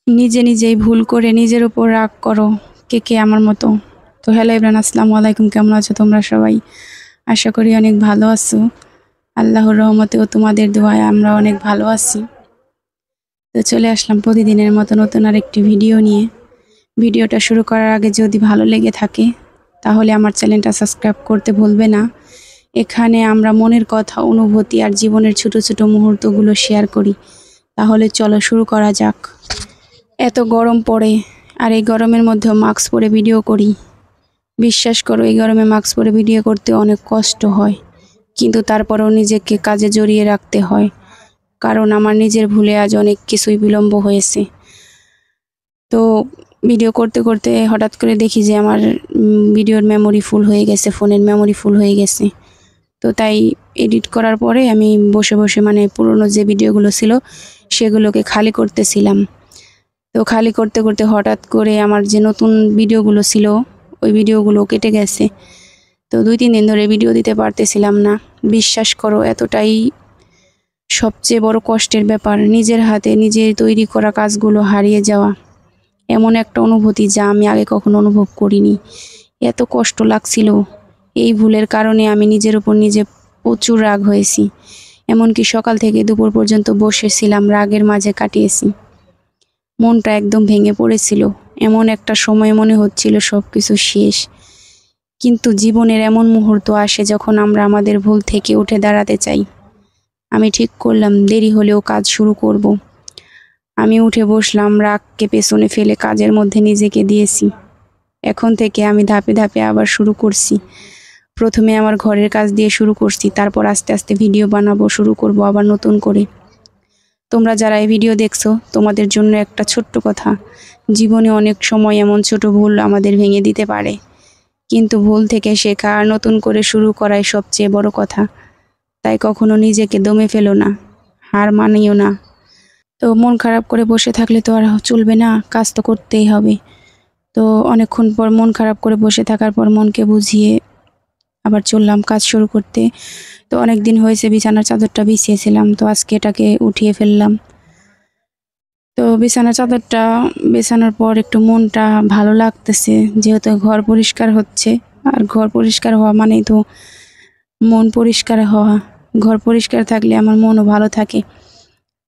নিজে নিজেই ভুল করে নিজের উপর রাগ করো, কে কে আমার মতো। তো হ্যালো এভরিওয়ান, আসসালামু আলাইকুম। কেমন আছো তোমরা সবাই? আশা করি অনেক ভালো আছো। আল্লাহর রহমতে ও তোমাদের দোয়ায় আমরা অনেক ভালো আছি। তো চলে আসলাম প্রতিদিনের মতো নতুন আরেকটি ভিডিও নিয়ে। ভিডিওটা শুরু করার আগে যদি ভালো লেগে থাকে তাহলে আমার চ্যানেলটা সাবস্ক্রাইব করতে ভুলবে না। এখানে আমরা মনের কথা, অনুভূতি আর জীবনের ছোট ছোট মুহূর্তগুলো শেয়ার করি। তাহলে চলো শুরু করা যাক। এত গরম পড়ে, আর এই গরমের মধ্যেও মাস্ক পরে ভিডিও করি। বিশ্বাস করো, এই গরমে মাস্ক পরে ভিডিও করতে অনেক কষ্ট হয়, কিন্তু তারপরেও নিজেকে কাজে জড়িয়ে রাখতে হয়, কারণ আমার নিজের ভুলে আজ অনেক কিছুই বিলম্ব হয়েছে। তো ভিডিও করতে করতে হঠাৎ করে দেখি যে আমার ভিডিওর মেমোরি ফুল হয়ে গেছে, ফোনের মেমোরি ফুল হয়ে গেছে। তো তাই এডিট করার পরে আমি বসে বসে পুরনো যে ভিডিওগুলো ছিল সেগুলোকে খালি করতেছিলাম। তো খালি করতে করতে হঠাৎ করে আমার যে নতুন ভিডিওগুলো ছিল ওই ভিডিওগুলো কেটে গেছে। তো 2-3 দিন ধরে ভিডিও দিতে পারতেছিলাম না। বিশ্বাস করো, এতটাই সবচেয়ে বড় কষ্টের ব্যাপার নিজের হাতে নিজের তৈরি করা কাজগুলো হারিয়ে যাওয়া। এমন একটা অনুভূতি যা আমি আগে কখনো অনুভব করিনি। এত কষ্ট লাগছিল। এই ভুলের কারণে আমি নিজের উপর নিজে প্রচুর রাগ হয়েছি। এমনকি সকাল থেকে দুপুর পর্যন্ত বসেছিলাম, রাগের মাঝে কাটিয়েছি। মনটা একদম ভেঙে পড়েছিল। এমন একটা সময় মনে হচ্ছিল সবকিছু শেষ। কিন্তু জীবনের এমন মুহূর্ত আসে যখন আমরা আমাদের ভুল থেকে উঠে দাঁড়াতে চাই। আমি ঠিক করলাম দেরি হলেও কাজ শুরু করব। আমি উঠে বসলাম, রাগকে পেছনে ফেলে কাজের মধ্যে নিজেকে দিয়েছি। এখন থেকে আমি ধাপে ধাপে আবার শুরু করছি। প্রথমে আমার ঘরের কাজ দিয়ে শুরু করছি, তারপর আস্তে আস্তে ভিডিও বানাবো শুরু করব আবার নতুন করে। তোমরা যারা এই ভিডিও দেখছো, তোমাদের জন্য একটা ছোট্ট কথা। জীবনে অনেক সময় এমন ছোট ভুল আমাদের ভেঙে দিতে পারে, কিন্তু ভুল থেকে শেখা আর নতুন করে শুরু করাই সবচেয়ে বড় কথা। তাই কখনো নিজেকে দমে ফেলো না, হার মানিও না। তো মন খারাপ করে বসে থাকলে তো আর চলবে না, কাজ তো করতেই হবে। তো অনেকক্ষণ পর মন খারাপ করে বসে থাকার পর মনকে বুঝিয়ে আবার চললাম কাজ শুরু করতে। তো অনেক দিন হয়েছে বিছানার চাদরটা বিছিয়েছিলাম, তো আজকে এটাকে উঠিয়ে ফেললাম। তো বিছানার চাদরটা বিছানোর পর একটু মনটা ভালো লাগতেছে, যেহেতু ঘর পরিষ্কার হচ্ছে। আর ঘর পরিষ্কার হওয়া মানেই তো মন পরিষ্কার হওয়া। ঘর পরিষ্কার থাকলে আমার মনও ভালো থাকে।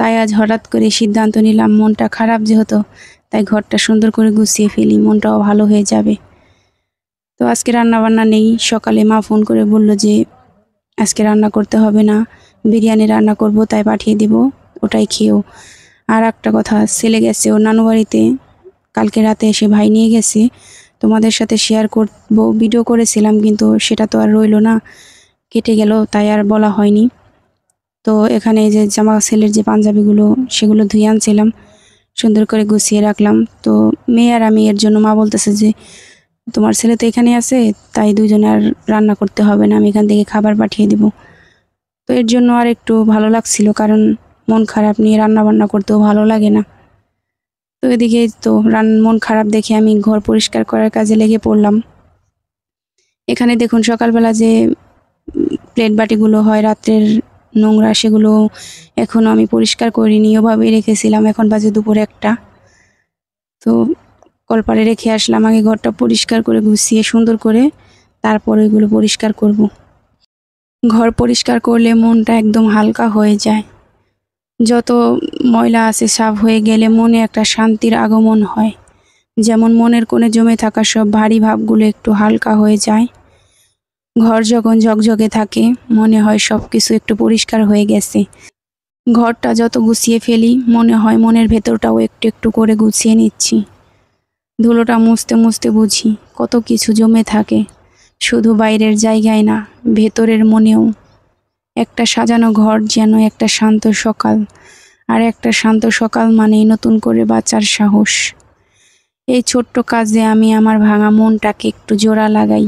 তাই আজ হঠাৎ করে সিদ্ধান্ত নিলাম, মনটা খারাপ যেহেতু, তাই ঘরটা সুন্দর করে গুছিয়ে ফেলি, মনটাও ভালো হয়ে যাবে। তো আজকে রান্না বান্না নেই। সকালে মা ফোন করে বলল যে আজকে রান্না করতে হবে না, বিরিয়ানি রান্না করব, তাই পাঠিয়ে দিব, ওটাই খেও। আর একটা কথা, ছেলে গেছে ওর নানু বাড়িতে, কালকে রাতে এসে ভাই নিয়ে গেছে। তোমাদের সাথে শেয়ার করব, ভিডিও করেছিলাম কিন্তু সেটা তো আর রইলো না, কেটে গেল, তাই আর বলা হয়নি। তো এখানে এই যে ছেলের যে পাঞ্জাবিগুলো সেগুলো ধুয়ে আনছিলাম, সুন্দর করে গুছিয়ে রাখলাম। তো মেয়ে আর আমি, এর জন্য মা বলতেছে যে তোমার ছেলে তো এখানে আছে, তাই দুজনে আর রান্না করতে হবে না, আমি এখান থেকে খাবার পাঠিয়ে দিব। তো এর জন্য আর একটু ভালো লাগছিল, কারণ মন খারাপ নিয়ে রান্না বান্না করতেও ভালো লাগে না। তো এদিকে তো মন খারাপ দেখে আমি ঘর পরিষ্কার করার কাজে লেগে পড়লাম। এখানে দেখুন সকালবেলা যে প্লেট বাটিগুলো হয় রাত্রের নোংরা, সেগুলো এখনও আমি পরিষ্কার করিনি, ওভাবেই রেখেছিলাম। এখন বাজে দুপুর 1টা। তো কলপারে রেখে আসলাম, আগে ঘরটা পরিষ্কার করে গুছিয়ে সুন্দর করে তারপর এগুলো পরিষ্কার করব। ঘর পরিষ্কার করলে মনটা একদম হালকা হয়ে যায়। যত ময়লা আছে সাফ হয়ে গেলে মনে একটা শান্তির আগমন হয়, যেমন মনের কোণে জমে থাকা সব ভারী ভাবগুলো একটু হালকা হয়ে যায়। ঘর যখন ঝকঝকে থাকে মনে হয় সব কিছু একটু পরিষ্কার হয়ে গেছে। ঘরটা যত গুছিয়ে ফেলি মনে হয় মনের ভেতরটাও একটু একটু করে গুছিয়ে নিচ্ছি। ধুলোটা মুছতে মুছতে বুঝি কত কিছু জমে থাকে, শুধু বাইরের জায়গায় না, ভেতরের মনেও। একটা সাজানো ঘর যেন একটা শান্ত সকাল, আর একটা শান্ত সকাল মানেই নতুন করে বাঁচার সাহস। এই ছোট্ট কাজে আমি আমার ভাঙা মনটাকে একটু জোড়া লাগাই।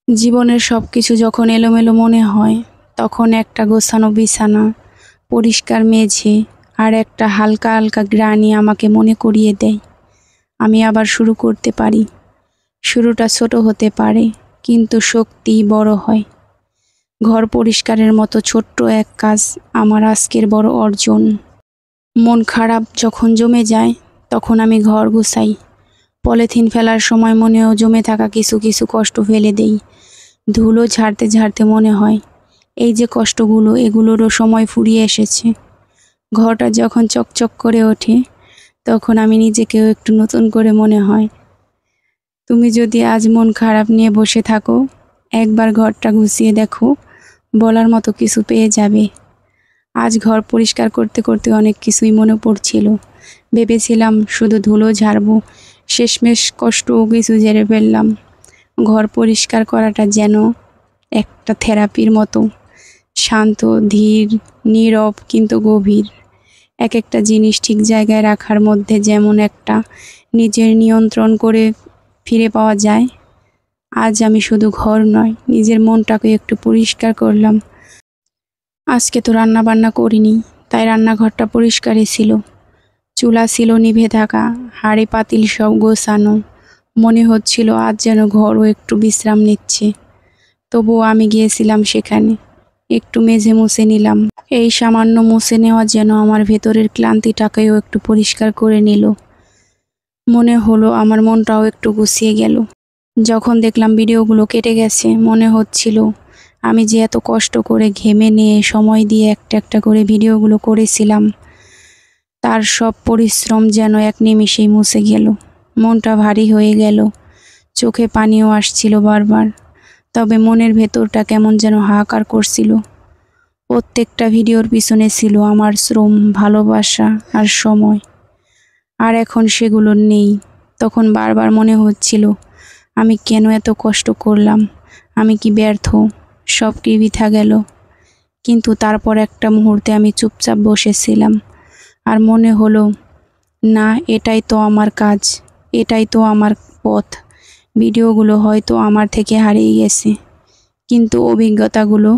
জীবনের সব কিছু যখন এলোমেলো মনে হয়, তখন একটা গোছানো বিছানা, পরিষ্কার মেঝে আর একটা হালকা হালকা গ্রানি আমাকে মনে করিয়ে দেয় আমি আবার শুরু করতে পারি। শুরুটা ছোট হতে পারে, কিন্তু শক্তি বড় হয়। ঘর পরিষ্কারের মতো ছোট্ট এক কাজ আমার আজকের বড় অর্জন। মন খারাপ যখন জমে যায় তখন আমি ঘর গুছাই। পলিথিন ফেলার সময় মনেও জমে থাকা কিছু কিছু কষ্ট ফেলে দেই। ধুলো ঝাড়তে ঝাড়তে মনে হয় এই যে কষ্টগুলো, এগুলোরও সময় ফুরিয়ে এসেছে। ঘরটা যখন চকচক করে ওঠে তখন আমি নিজেকেও একটু নতুন করে মনে হয়। তুমি যদি আজ মন খারাপ নিয়ে বসে থাকো, একবার ঘরটা গুছিয়ে দেখো, বলার মতো কিছু পেয়ে যাবে। আজ ঘর পরিষ্কার করতে করতে অনেক কিছুই মনে পড়ছিল। ভেবেছিলাম শুধু ধুলো ঝাড়বো, শেষমেশ কষ্টও কিছু ঝেড়ে ফেললাম। ঘর পরিষ্কার করাটা যেন একটা থেরাপির মতো, শান্ত, ধীর, নীরব কিন্তু গভীর। এক একটা জিনিস ঠিক জায়গায় রাখার মধ্যে যেমন একটা নিজের নিয়ন্ত্রণ করে ফিরে পাওয়া যায়। আজ আমি শুধু ঘর নয়, নিজের মনটাকে একটু পরিষ্কার করলাম। আজকে তো রান্না বান্না করিনি, তাই রান্নাঘরটা পরিষ্কারই ছিল। চুলা ছিল নিভে থাকা, হাঁড়ি পাতিল সব গোছানো। মনে হচ্ছিল আজ যেন ঘরও একটু বিশ্রাম নিচ্ছে। তবুও আমি গিয়েছিলাম সেখানে, একটু মেঝে মুছে নিলাম। এই সামান্য মুছে নেওয়া যেন আমার ভেতরের ক্লান্তিটাকেও একটু পরিষ্কার করে নিল। মনে হলো আমার মনটাও একটু গুছিয়ে গেল। যখন দেখলাম ভিডিওগুলো কেটে গেছে, মনে হচ্ছিল আমি যে এত কষ্ট করে ঘেমে নিয়ে সময় দিয়ে একটা একটা করে ভিডিওগুলো করেছিলাম, তার সব পরিশ্রম যেন এক নিমিষেই মুছে গেল। মনটা ভারী হয়ে গেল, চোখে পানিও আসছিল বারবার। তবে মনের ভেতরটা কেমন যেন হাহাকার করছিল। প্রত্যেকটা ভিডিওর পিছনে ছিল আমার শ্রম, ভালোবাসা আর সময়। আর এখন সেগুলো নেই। তখন বারবার মনে হচ্ছিল আমি কেন এত কষ্ট করলাম, আমি কি ব্যর্থ, সব কি বৃথা গেল। কিন্তু তারপর একটা মুহূর্তে আমি চুপচাপ বসেছিলাম আর মনে হলো, না, এটাই তো আমার কাজ, এটাই তো আমার পথ। ভিডিওগুলো হয়তো আমার থেকে হারিয়ে গেছে, কিন্তু অভিজ্ঞতাগুলো,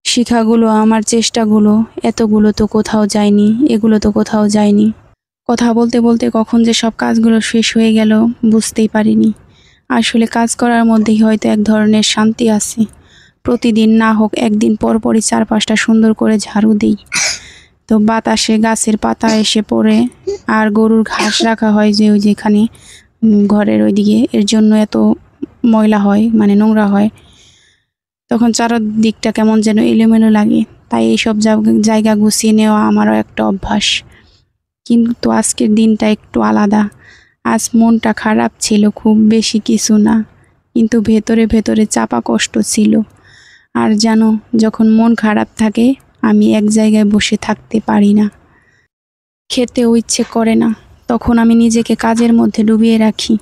শিক্ষাগুলো, আমার চেষ্টাগুলো, এতগুলো তো কোথাও যায়নি, এগুলো তো কোথাও যায়নি। কথা বলতে বলতে কখন যে সব কাজগুলো শেষ হয়ে গেল বুঝতেই পারিনি। আসলে কাজ করার মধ্যেই হয়তো এক ধরনের শান্তি আছে। প্রতিদিন না হোক একদিন পর পরই চারপাশটা সুন্দর করে ঝাড়ু দিই, তো বাতাসে গাছের পাতা এসে পড়ে। আর গরুর ঘাস রাখা হয় যে ওই যেখানে ঘরের ওইদিকে, এর জন্য এত ময়লা হয়, মানে নোংরা হয়। তখন চারদিকটা কেমন যেন এলোমেলো লাগে। তাই এইসব জায়গা গুছিয়ে নেওয়া আমারও একটা অভ্যাস। কিন্তু আজকের দিনটা একটু আলাদা। আজ মনটা খারাপ ছিল, খুব বেশি কিছু না, কিন্তু ভেতরে ভেতরে চাপা কষ্ট ছিল। আর জানো, যখন মন খারাপ থাকে আমি এক জায়গায় বসে থাকতে পারি না, খেতেও ইচ্ছে করে না। তখন আমি নিজেকে কাজের মধ্যে ডুবিয়ে রাখি।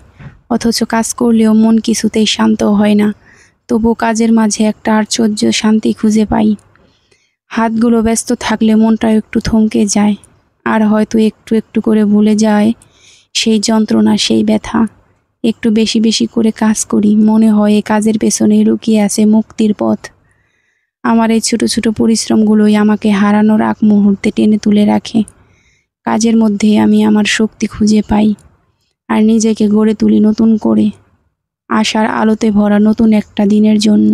অথচ কাজ করলেও মন কিছুতেই শান্ত হয় না। তবু কাজের মাঝে একটা আশ্চর্য শান্তি খুঁজে পাই। হাতগুলো ব্যস্ত থাকলে মনটা একটু থমকে যায়, আর হয়তো একটু একটু করে ভুলে যায় সেই যন্ত্রণা, সেই ব্যথা। একটু বেশি বেশি করে কাজ করি, মনে হয় এই কাজের পেছনে লুকিয়ে আছে মুক্তির পথ। আমার এই ছোট ছোট পরিশ্রমগুলোই আমাকে হারানোর আগ মুহূর্তে টেনে তুলে রাখে। কাজের মধ্যে আমি আমার শক্তি খুঁজে পাই আর নিজেকে গড়ে তুলি নতুন করে, আশার আলোতে ভরা নতুন একটা দিনের জন্য।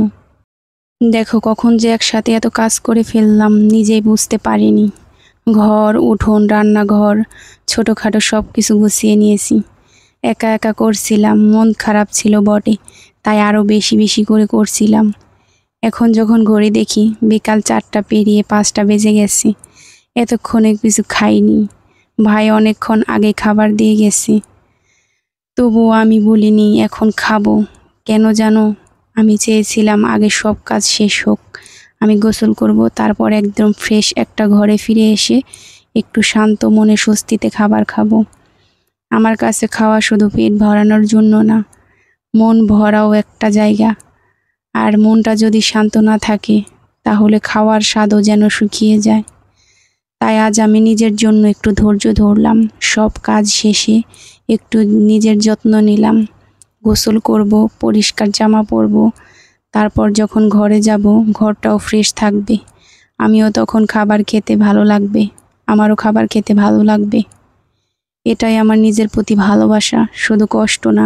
দেখো কখন যে একসাথে এত কাজ করে ফেললাম নিজেই বুঝতে পারিনি। ঘর, উঠোন, রান্নাঘর, ছোটোখাটো সব কিছু গুছিয়ে নিয়েছি। একা একা করছিলাম, মন খারাপ ছিল বটে, তাই আরও বেশি বেশি করে করছিলাম। এখন যখন ঘড়ি দেখি বিকাল 4টা পেরিয়ে 5টা বেজে গেছে। এতক্ষণে কিছু খাইনি, ভাই অনেকক্ষণ আগে খাবার দিয়ে গেছে। তবুও আমি বলিনি এখন খাবো। কেন জানো, আমি চেয়েছিলাম আগে সব কাজ শেষ হোক, আমি গোসল করব, তারপর একদম ফ্রেশ একটা ঘরে ফিরে এসে একটু শান্ত মনে স্বস্তিতে খাবার খাবো। আমার কাছে খাওয়া শুধু পেট ভরানোর জন্য না, মন ভরাও একটা জায়গা। আর মনটা যদি শান্ত না থাকে তাহলে খাওয়ার স্বাদও যেন শুকিয়ে যায়। তাই আজ আমি নিজের জন্য একটু ধৈর্য ধরলাম। সব কাজ শেষে একটু নিজের যত্ন নিলাম। গোসল করব, পরিষ্কার জামা পরব, তারপর যখন ঘরে যাব ঘরটাও ফ্রেশ থাকবে। আমিও তখন খাবার খেতে ভালো লাগবে, আমারও খাবার খেতে ভালো লাগবে। এটাই আমার নিজের প্রতি ভালোবাসা। শুধু কষ্ট না,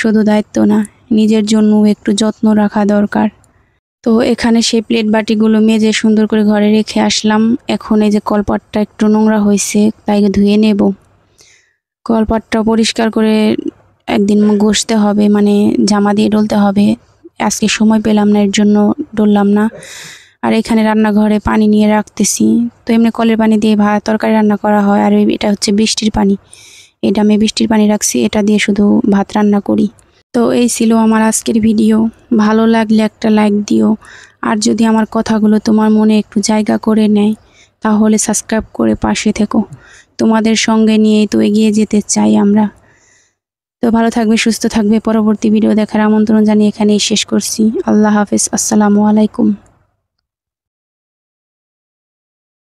শুধু দায়িত্ব না, নিজের জন্য একটু যত্ন রাখা দরকার। তো এখানে সেই প্লেট বাটিগুলো মেজে সুন্দর করে ঘরে রেখে আসলাম। এখন এই যে কলপাটটা একটু নোংরা হয়েছে, তাই ধুয়ে নেব। কলপাটটা পরিষ্কার করে একদিন ঘষতে হবে, মানে জামা দিয়ে ডলতে হবে। আজকে সময় পেলাম না, এর জন্য ডললাম না। আর এখানে রান্নাঘরে পানি নিয়ে রাখতেছি। তো এমনি কলের পানি দিয়ে ভাত তরকারি রান্না করা হয়, আর এটা হচ্ছে বৃষ্টির পানি। এটা আমি বৃষ্টির পানি রাখছি, এটা দিয়ে শুধু ভাত রান্না করি। তো এই ছিল আমার আজকের ভিডিও। ভালো লাগলে একটা লাইক দিও, আর যদি আমার কথাগুলো তোমার মনে একটু জায়গা করে নেয় তাহলে সাবস্ক্রাইব করে পাশে থেকো। তোমাদের সঙ্গে নিয়েই তো এগিয়ে যেতে চাই আমরা। তো ভালো থাকবে, সুস্থ থাকবে। পরবর্তী ভিডিও দেখার আমন্ত্রণ জানিয়ে এখানেই শেষ করছি। আল্লাহ হাফেজ, আসসালামু আলাইকুম।